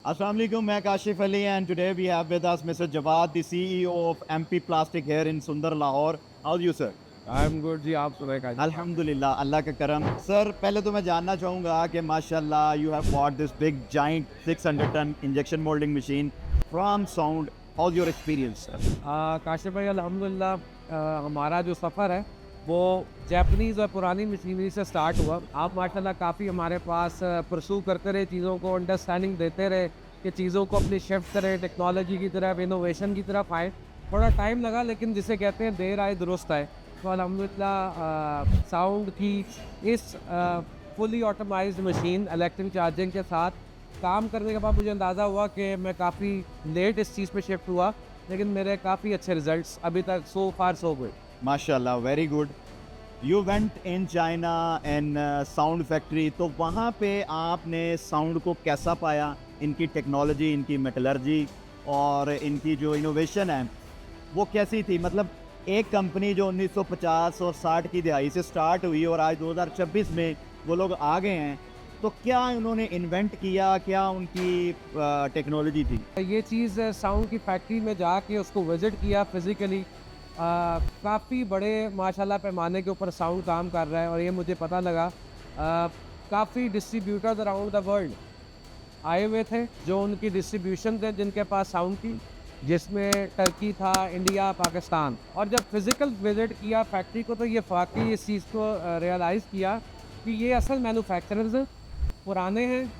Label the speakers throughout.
Speaker 1: Assalamu alaikum, मैं Kashif Ali and today we have with us Mr. Jawad, the CEO of MP Plastic here in Sundar, Lahore. How are you, sir?
Speaker 2: I'm good जी आप सुनाए काजी
Speaker 1: अल्हम्दुलिल्लाह, अल्लाह का करम। Sir पहले तो मैं जानना चाहूँगा कि माशाल्लाह you have bought this big giant 600 ton injection molding machine from Sound. How's your experience, sir?
Speaker 2: Kashif भाई अल्हम्दुलिल्लाह हमारा जो सफ़र है वो जैपनीज़ और पुरानी मशीनरी से स्टार्ट हुआ। आप माशाल्लाह काफ़ी हमारे पास परसू करते रहे, चीज़ों को अंडरस्टैंडिंग देते रहे कि चीज़ों को अपनी शिफ्ट करें, टेक्नोलॉजी की तरफ, इनोवेशन की तरफ आए। थोड़ा टाइम लगा लेकिन जिसे कहते हैं देर आए दुरुस्त आए। तो अल्हम्दुलिल्लाह साउंड की इस fully automised machine electric charging के साथ काम करने के बाद मुझे अंदाज़ा हुआ कि मैं काफ़ी लेट इस चीज़ पे शिफ्ट हुआ, लेकिन मेरे काफ़ी अच्छे रिजल्ट्स अभी तक सो फार सो गुड।
Speaker 1: माशाल्लाह, very good. You went in China in sound factory, तो वहाँ पे आपने साउंड को कैसा पाया? इनकी टेक्नोलॉजी, इनकी मेटलर्जी और इनकी जो इनोवेशन है वो कैसी थी? मतलब एक कंपनी जो 1950 और 60 की दहाई से स्टार्ट हुई और आज 2026 में वो लोग आ गए हैं, तो क्या उन्होंने इन्वेंट किया, क्या उनकी टेक्नोलॉजी थी?
Speaker 2: ये चीज़ साउंड की फैक्ट्री में जाके उसको विज़िट किया फिज़िकली। काफ़ी बड़े माशाल्लाह पैमाने के ऊपर साउंड काम कर रहा है और ये मुझे पता लगा। काफ़ी डिस्ट्रीब्यूटर्स अराउंड द वर्ल्ड आए हुए थे जो उनकी डिस्ट्रीब्यूशन थे जिनके पास साउंड की, जिसमें टर्की था, इंडिया, पाकिस्तान। और जब फिज़िकल विज़िट किया फैक्ट्री को तो ये वाकई इस चीज़ को रियलाइज़ किया कि ये असल मैन्युफैक्चरर्स हैं, पुराने हैं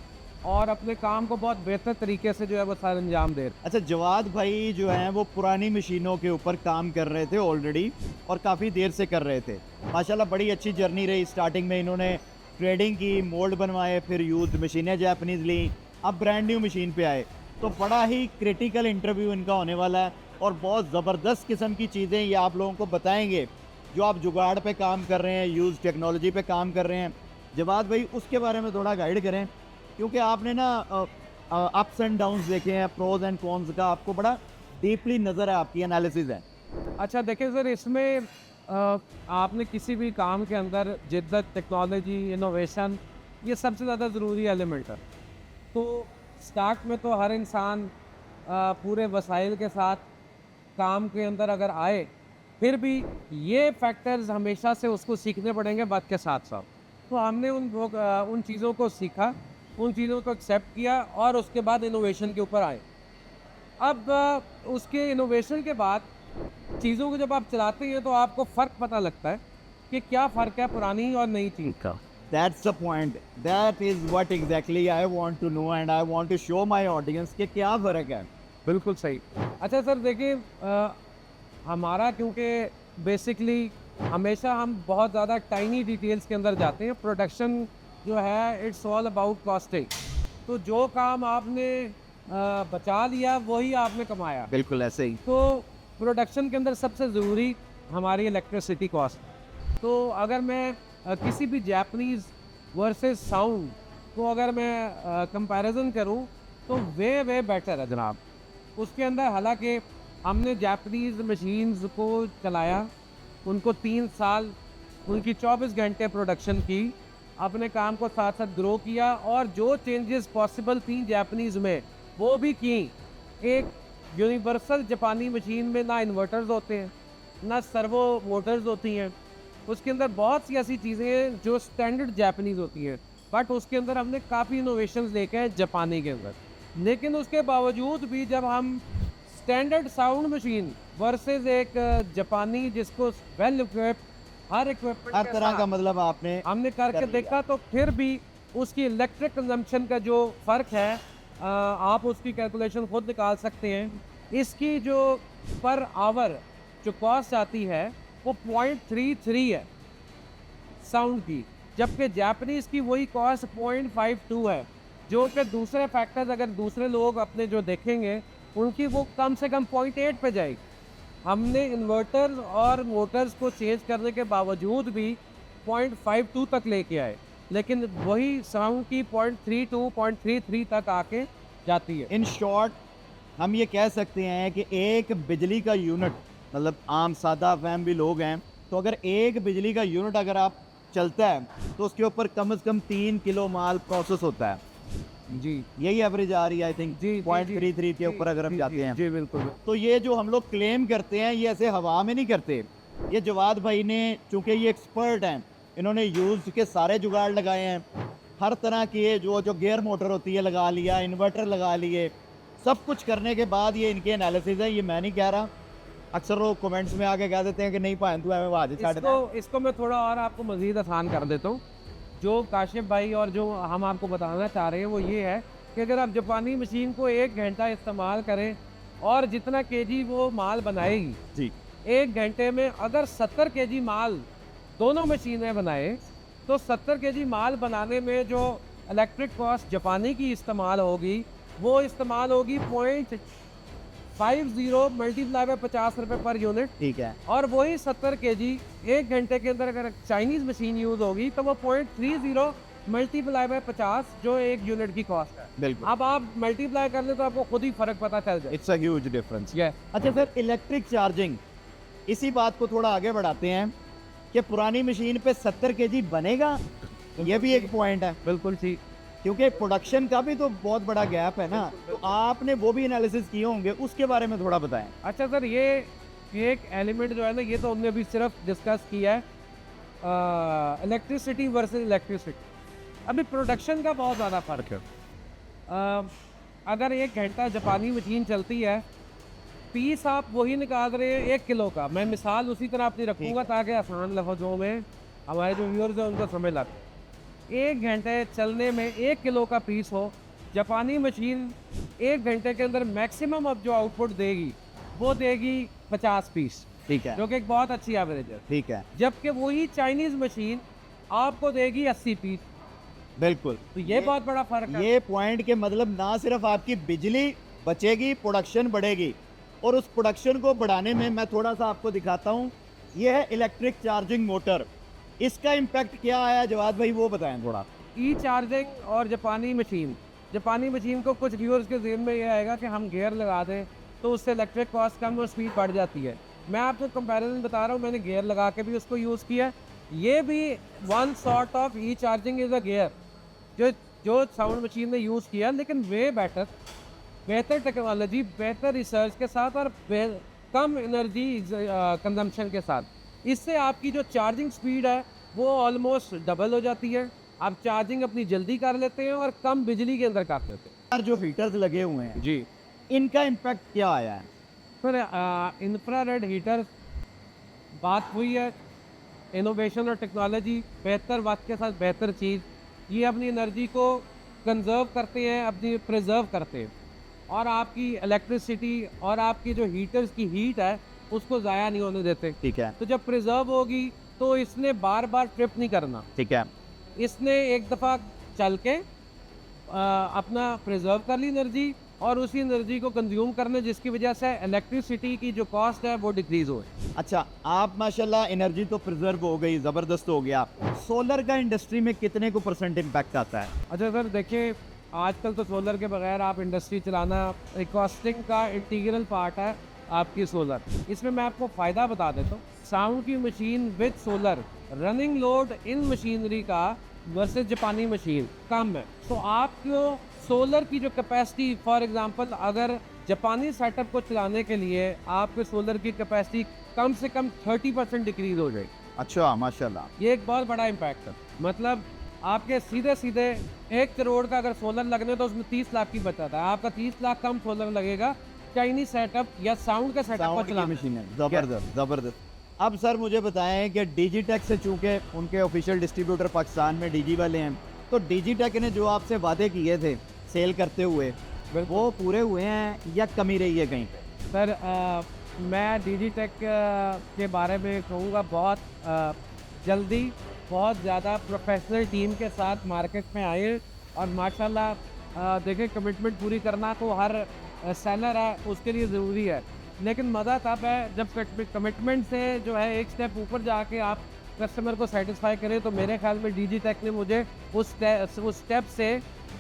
Speaker 2: और अपने काम को बहुत बेहतर तरीके से जो है वो सर अंजाम दे रहे हैं।
Speaker 1: अच्छा, जवाद भाई जो हैं वो पुरानी मशीनों के ऊपर काम कर रहे थे ऑलरेडी और काफ़ी देर से कर रहे थे। माशाल्लाह बड़ी अच्छी जर्नी रही। स्टार्टिंग में इन्होंने ट्रेडिंग की, मोल्ड बनवाए, फिर यूज्ड मशीनें जापानीज़ ली, अब ब्रांड न्यू मशीन पे आए। तो बड़ा ही क्रिटिकल इंटरव्यू इनका होने वाला है और बहुत ज़बरदस्त किस्म की चीज़ें ये आप लोगों को बताएंगे जो आप जुगाड़ पे काम कर रहे हैं, यूज़ टेक्नोलॉजी पे काम कर रहे हैं। जवाद भाई उसके बारे में थोड़ा गाइड करें, क्योंकि आपने ना अप्स एंड डाउन्स देखे हैं, प्रोज एंड कॉन्स का आपको बड़ा डीपली नज़र है, आपकी एनालिसिस है।
Speaker 2: अच्छा देखिए सर, इसमें आपने किसी भी काम के अंदर जिद्दत, टेक्नोलॉजी, इनोवेशन, ये सबसे ज़्यादा ज़रूरी एलिमेंट है। तो स्टार्ट में तो हर इंसान पूरे वसाइल के साथ काम के अंदर अगर आए, फिर भी ये फैक्टर्स हमेशा से उसको सीखने पड़ेंगे वक्त के साथ साथ। तो हमने उन चीज़ों को सीखा, उन चीज़ों को एक्सेप्ट किया और उसके बाद इनोवेशन के ऊपर आए। अब उसके इनोवेशन के बाद चीज़ों को जब आप चलाते हैं तो आपको फ़र्क पता लगता है कि क्या फ़र्क है पुरानी और नई चीज़ का।
Speaker 1: That's the point, that is what exactly I want to know and I want to show my audience कि क्या फ़र्क है।
Speaker 2: बिल्कुल सही। अच्छा सर देखिए, हमारा क्योंकि बेसिकली हमेशा हम बहुत ज़्यादा टाइनी डिटेल्स के अंदर जाते हैं। प्रोडक्शन जो है इट्स ऑल अबाउट कॉस्टिंग। तो जो काम आपने बचा लिया वही आपने कमाया।
Speaker 1: बिल्कुल ऐसे ही।
Speaker 2: तो प्रोडक्शन के अंदर सबसे ज़रूरी हमारी इलेक्ट्रिसिटी कॉस्ट। तो अगर मैं किसी भी जापानीज़ वर्सेस साउंड को अगर मैं कंपैरिजन करूं तो वे बेटर है जनाब। उसके अंदर हालांकि हमने जापानीज़ मशीन्स को चलाया, उनको 3 साल, उनकी 24 घंटे प्रोडक्शन की, अपने काम को साथ साथ ग्रो किया और जो चेंजेस पॉसिबल थी जापानीज़ में वो भी की। एक यूनिवर्सल जापानी मशीन में ना इन्वर्टर्स होते हैं, ना सर्वो मोटर्स होती हैं, उसके अंदर बहुत सी ऐसी चीज़ें हैं जो स्टैंडर्ड जापानीज़ होती हैं, बट उसके अंदर हमने काफ़ी इनोवेशंस लेके हैं जापानी के अंदर। लेकिन उसके बावजूद भी जब हम स्टैंडर्ड साउंड मशीन वर्सेस एक जापानी जिसको वेल इक्विप्ड, हर इक्विपमेंट
Speaker 1: हर
Speaker 2: के
Speaker 1: तरह का
Speaker 2: साथ
Speaker 1: मतलब आपने
Speaker 2: हमने करके देखा तो फिर भी उसकी इलेक्ट्रिक कंजम्पशन का जो फ़र्क है, आप उसकी कैलकुलेशन खुद निकाल सकते हैं। इसकी जो पर आवर जो कॉस्ट आती है वो 0.33 है साउंड की, जबकि जापानीज़ की वही कॉस्ट 0.52 है। जो कि दूसरे फैक्टर्स अगर दूसरे लोग अपने जो देखेंगे उनकी वो कम से कम 0.8 पे जाएगी। हमने इन्वर्टर्स और मोटर्स को चेंज करने के बावजूद भी 0.52 तक लेके आए, लेकिन वही साउंड की 0.32 0.33 तक आके जाती है।
Speaker 1: इन शॉर्ट हम ये कह सकते हैं कि एक बिजली का यूनिट, मतलब आम सादा फैम भी लोग हैं, तो अगर एक बिजली का यूनिट अगर आप चलता है तो उसके ऊपर कम से कम 3 किलो माल प्रोसेस होता है।
Speaker 2: जी
Speaker 1: यही एवरेज आ रही है आई थिंक
Speaker 2: जी
Speaker 1: 0.33 के ऊपर अगर हम जाते हैं।
Speaker 2: जी बिल्कुल।
Speaker 1: तो ये जो हम लोग क्लेम करते हैं ये ऐसे हवा में नहीं करते। ये जवाद भाई ने, चूंकि ये एक्सपर्ट हैं, इन्होंने यूज़ के सारे जुगाड़ लगाए हैं, हर तरह के जो गियर मोटर होती है लगा लिया, इन्वर्टर लगा लिए, सब कुछ करने के बाद ये इनके एनालिसिस है, ये मैं नहीं कह रहा। अक्सर लोग कमेंट्स में आके कह देते हैं कि नहीं पाएं तू हमें वाज
Speaker 2: इसको मैं थोड़ा और आपको मज़ीद आसान कर देता हूँ। जो काशिफ भाई और जो हम आपको बताना चाह रहे हैं वो ये है कि अगर आप जापानी मशीन को 1 घंटा इस्तेमाल करें और जितना केजी वो माल बनाएगी,
Speaker 1: जी
Speaker 2: 1 घंटे में अगर 70 केजी माल दोनों मशीनें बनाए, तो 70 केजी माल बनाने में जो इलेक्ट्रिक कॉस्ट जापानी की इस्तेमाल होगी, वो इस्तेमाल होगी 0.50 मल्टीप्लाई बाय 50 रुपये पर यूनिट।
Speaker 1: ठीक है,
Speaker 2: और वही 70 केजी 1 घंटे के अंदर अगर चाइनीज़ मशीन यूज़ होगी तो वो 0.30 मल्टीप्लाई बाय 50 जो 1 यूनिट की कॉस्ट है।
Speaker 1: बिल्कुल।
Speaker 2: अब आप मल्टीप्लाई कर ले तो आपको खुद ही फ़र्क पता चल जाए।
Speaker 1: It's a huge difference.
Speaker 2: ये
Speaker 1: अच्छा सर, इलेक्ट्रिक चार्जिंग, इसी बात को थोड़ा आगे बढ़ाते हैं कि पुरानी मशीन पे 70 केजी बनेगा, ये भी एक पॉइंट है,
Speaker 2: बिल्कुल ठीक।
Speaker 1: क्योंकि प्रोडक्शन का भी तो बहुत बड़ा गैप है ना, तो आपने वो भी एनालिसिस किए होंगे, उसके बारे में थोड़ा बताएं।
Speaker 2: अच्छा सर, ये एक एलिमेंट जो है ना, ये तो हमने अभी सिर्फ डिस्कस किया है इलेक्ट्रिसिटी वर्सेस इलेक्ट्रिसिटी। अभी प्रोडक्शन का बहुत ज़्यादा फ़र्क है। अगर 1 घंटा जापानी मशीन चलती है, पीस आप वही निकाल रहे हैं 1 किलो का। मैं मिसाल उसी तरह अपनी रखूँगा ताकि आसान लफ्ज़ों में हमारे जो व्यूअर्स हैं उनको समझ लाते। 1 घंटे चलने में 1 किलो का पीस हो, जापानी मशीन 1 घंटे के अंदर मैक्सिमम अब जो आउटपुट देगी वो देगी 50 पीस,
Speaker 1: ठीक है,
Speaker 2: जो कि एक बहुत अच्छी एवरेज है।
Speaker 1: ठीक है,
Speaker 2: जबकि वही चाइनीज़ मशीन आपको देगी 80 पीस।
Speaker 1: बिल्कुल।
Speaker 2: तो ये बहुत बड़ा फ़र्क है।
Speaker 1: ये पॉइंट के मतलब ना सिर्फ आपकी बिजली बचेगी, प्रोडक्शन बढ़ेगी, और उस प्रोडक्शन को बढ़ाने में मैं थोड़ा सा आपको दिखाता हूँ। ये है इलेक्ट्रिक चार्जिंग मोटर, इसका इम्पैक्ट क्या आया जवाद भाई, वो बताएं थोड़ा।
Speaker 2: ई चार्जिंग और जापानी मशीन को कुछ व्यूअर्स के ज़हन में ये आएगा कि हम गियर लगा दें तो उससे इलेक्ट्रिक कॉस्ट कम और स्पीड बढ़ जाती है। मैं आपको कंपैरिजन बता रहा हूँ, मैंने गियर लगा के भी उसको यूज़ किया। ये भी one sort of e charging is a gear जो साउंड मशीन ने यूज़ किया, लेकिन वे बेहतर टेक्नोलॉजी, बेहतर रिसर्च के साथ और कम एनर्जी कंजम्पशन के साथ। इससे आपकी जो चार्जिंग स्पीड है वो ऑलमोस्ट डबल हो जाती है। आप चार्जिंग अपनी जल्दी कर लेते हैं और कम बिजली के अंदर कर लेते हैं।
Speaker 1: यार जो हीटर्स लगे हुए हैं
Speaker 2: जी,
Speaker 1: इनका इम्पैक्ट क्या आया है?
Speaker 2: सर इंफ्रारेड हीटर, बात हुई है इनोवेशन और टेक्नोलॉजी, बेहतर वक्त के साथ बेहतर चीज़। ये अपनी एनर्जी को कंजर्व करते हैं, अपनी प्रिजर्व करते हैं, और आपकी इलेक्ट्रिसिटी और आपकी जो हीटर्स की हीट है उसको ज़ाया नहीं होने देते।
Speaker 1: ठीक है,
Speaker 2: तो जब प्रिजर्व होगी तो इसने बार बार ट्रिप नहीं करना,
Speaker 1: ठीक है,
Speaker 2: इसने एक दफ़ा चल के अपना प्रिजर्व कर ली एनर्जी और उसी एनर्जी को कंज्यूम करने, जिसकी वजह से इलेक्ट्रिसिटी की जो कॉस्ट है वो डिक्रीज हो।
Speaker 1: अच्छा, आप माशाल्लाह एनर्जी तो प्रिजर्व हो गई, ज़बरदस्त हो गया। सोलर का इंडस्ट्री में कितने को % इम्पैक्ट आता है?
Speaker 2: अच्छा सर, देखिए आजकल तो सोलर के बगैर आप इंडस्ट्री चलाना, कॉस्टिंग का इंटीग्रल पार्ट है आपकी सोलर। इसमें मैं आपको फ़ायदा बता देता हूँ। साउंड की machine with solar, running load in machinery का वर्सेस जापानी मशीन कम है। तो आपको सोलर की जो कैपेसिटी, फॉर एग्जांपल अगर जापानी सेटअप को चलाने के लिए आपके सोलर की कैपेसिटी कम से कम 30% डिक्रीज हो जाएगी।
Speaker 1: अच्छा, माशाल्लाह,
Speaker 2: ये एक बहुत बड़ा इम्पैक्ट है। मतलब आपके सीधे 1 करोड़ का अगर सोलर लगने तो उसमें 30 लाख की बचत है। आपका 30 लाख कम सोलर लगेगा चाइनीज सेटअप या साउंड का सेटअप को चलाने।
Speaker 1: मशीन है, ज़बरदस्त ज़बरदस्त। अब सर मुझे बताएं कि डिजिटेक से, चूँकि उनके ऑफिशियल डिस्ट्रीब्यूटर पाकिस्तान में डीजी वाले हैं, तो डिजिटेक ने जो आपसे वादे किए थे सेल करते हुए, वो पूरे हुए हैं या कमी रही है कहीं पे?
Speaker 2: सर मैं डिजिटेक के बारे में कहूँगा बहुत जल्दी बहुत ज़्यादा प्रोफेशनल टीम के साथ मार्केट में आए, और माशाल्लाह देखें, कमिटमेंट पूरी करना तो हर सेलर है उसके लिए ज़रूरी है, लेकिन मज़ा तब है जब कमिटमेंट से जो है एक स्टेप ऊपर जाके आप कस्टमर को सेटिस्फाई करें। तो मेरे ख्याल में डिजिटेक ने मुझे उस स्टेप से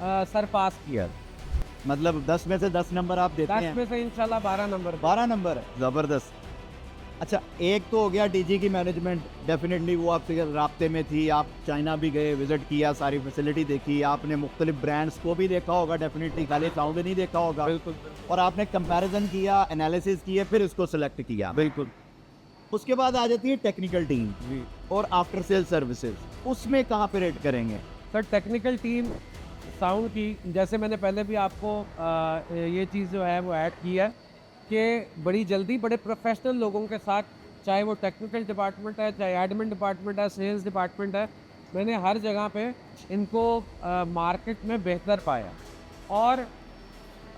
Speaker 2: सरपास किया।
Speaker 1: मतलब 10 में से 10 नंबर आप देते
Speaker 2: 10
Speaker 1: हैं?
Speaker 2: में से इंशाल्लाह 12 नंबर।
Speaker 1: 12 नंबर है, ज़बरदस्त। अच्छा, एक तो हो गया डीजी की मैनेजमेंट, डेफिनेटली वो आपसे राब्ते में थी, आप चाइना भी गए, विजिट किया, सारी फैसिलिटी देखी, आपने मुख्तलिफ ब्रांड्स को भी देखा होगा, डेफिनेटली खाली साउंड नहीं देखा होगा,
Speaker 2: बिल्कुल
Speaker 1: और आपने कंपैरिजन किया, एनालिसिस किए, फिर इसको सिलेक्ट किया।
Speaker 2: बिल्कुल
Speaker 1: उसके बाद आ जाती है टेक्निकल टीम
Speaker 2: जी।
Speaker 1: और आफ्टर सेल सर्विसेज, उसमें कहाँ पे रेट करेंगे?
Speaker 2: सर टेक्निकल टीम साउंड की, जैसे मैंने पहले भी आपको ये चीज़ जो है वो ऐड की है कि बड़ी जल्दी बड़े प्रोफेशनल लोगों के साथ, चाहे वो टेक्निकल डिपार्टमेंट है, चाहे एडमिन डिपार्टमेंट है, सेल्स डिपार्टमेंट है, मैंने हर जगह पे इनको मार्केट में बेहतर पाया। और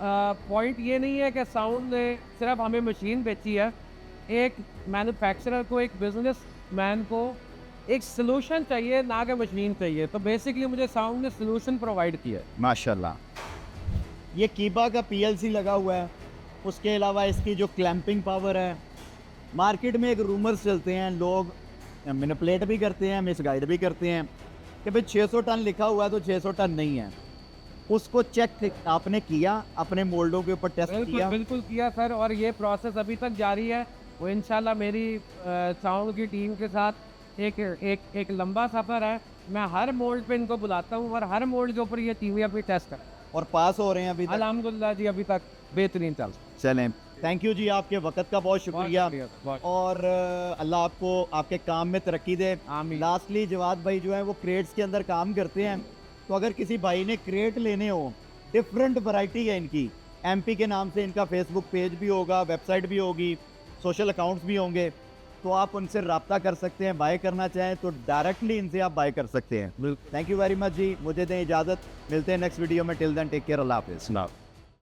Speaker 2: पॉइंट ये नहीं है कि साउंड ने सिर्फ हमें मशीन बेची है, एक मैन्युफैक्चरर को, एक बिजनेस मैन को एक सलूशन चाहिए, ना कि मशीन चाहिए। तो बेसिकली मुझे साउंड ने सलूशन प्रोवाइड किया है।
Speaker 1: माशाल्लाह। ये कीबा का पीएलसी लगा हुआ है, उसके अलावा इसकी जो क्लैंपिंग पावर है, मार्केट में एक रूमर्स चलते हैं, लोग मैनिपुलेट भी करते हैं, मिसगाइड भी करते हैं कि भाई 600 टन लिखा हुआ है तो 600 टन नहीं है। उसको चेक आपने किया, अपने मोल्डों के ऊपर टेस्ट
Speaker 2: बिल्कुल
Speaker 1: किया?
Speaker 2: बिल्कुल किया सर, और ये प्रोसेस अभी तक जारी है। वो इंशाल्लाह मेरी साउंड की टीम के साथ एक लंबा सफ़र है। मैं हर मोल्ड पे इनको बुलाता हूँ और हर मोल्ड के ऊपर ये टीवी अभी टेस्ट कर,
Speaker 1: और पास हो रहे हैं अभी तक?
Speaker 2: अल्हम्दुलिल्लाह जी, अभी तक बेहतरीन चल।
Speaker 1: चलें, थैंक यू जी, आपके वक्त का बहुत शुक्रिया,
Speaker 2: बहुत।
Speaker 1: और अल्लाह आपको आपके काम में तरक्की दे।
Speaker 2: आमीन।
Speaker 1: लास्टली जवाद भाई जो है वो क्रेट्स के अंदर काम करते हैं, तो अगर किसी भाई ने क्रेट लेने हो, डिफरेंट वैरायटी है इनकी, एमपी के नाम से इनका फेसबुक पेज भी होगा, वेबसाइट भी होगी, सोशल अकाउंट्स भी होंगे, तो आप उनसे रब्ता कर सकते हैं। बाय करना चाहें तो डायरेक्टली इनसे आप बाय कर सकते हैं। थैंक यू वेरी मच जी, मुझे दें इजाज़त, मिलते हैं नेक्स्ट वीडियो में। टिल देन टेक केयर, अल्लाह हाफिज़।